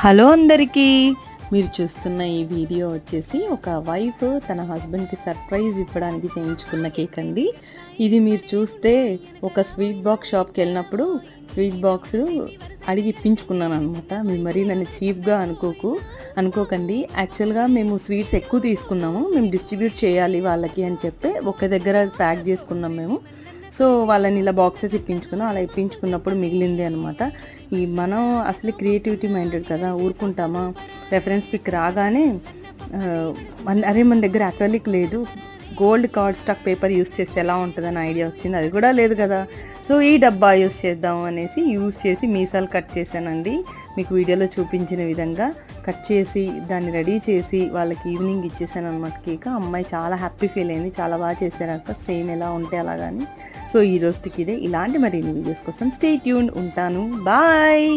Hello అందరికీ, మీరు చూస్తున్న ఈ వీడియో వచ్చేసి ఒక వైఫ్ తన హస్బెండ్కి సర్ప్రైజ్ ఇవ్వడానికి చేయించుకున్న కేక్ అండి. ఇది మీరు చూస్తే ఒక స్వీట్ బాక్స్ షాప్కి వెళ్ళినప్పుడు స్వీట్ బాక్స్ అడిగి ఇప్పించుకున్నాను అనమాట. మీరు మరీ నన్ను చీప్గా అనుకోకండి. యాక్చువల్గా మేము స్వీట్స్ ఎక్కువ తీసుకున్నాము, మేము డిస్ట్రిబ్యూట్ చేయాలి వాళ్ళకి అని చెప్పి ఒక దగ్గర ప్యాక్ చేసుకున్నాం మేము. సో వాళ్ళని ఇలా బాక్సెస్ ఇప్పించుకున్నాం. అలా ఇప్పించుకున్నప్పుడు మిగిలింది అనమాట. ఈ మనం అసలు క్రియేటివిటీ మైండెడ్ కదా, ఊరుకుంటామా? రెఫరెన్స్ పిక్ రాగానే మన దగ్గర అక్రిలిక్ లేదు, gold card stock paper use చేస్తే ఎలా ఉంటుందని ఐడియా వచ్చింది. అది కూడా లేదు కదా, సో ఈ డబ్బా యూస్ చేద్దాం అనేసి యూస్ చేసి మీసాలు కట్ చేశానండి. మీకు వీడియోలో చూపించిన విధంగా కట్ చేసి దాన్ని రెడీ చేసి వాళ్ళకి ఈవినింగ్ ఇచ్చేసాను అనమాట కేక్. అమ్మాయి చాలా హ్యాపీ ఫీల్ అయింది, చాలా బాగా చేశారక్క, సేమ్ ఎలా ఉంటే అలాగని. సో ఈ రోజుకి ఇదే. ఇలాంటి మరిన్ని వీడియోస్ కోసం స్టే ట్యూన్డ్. ఉంటాను, బాయ్.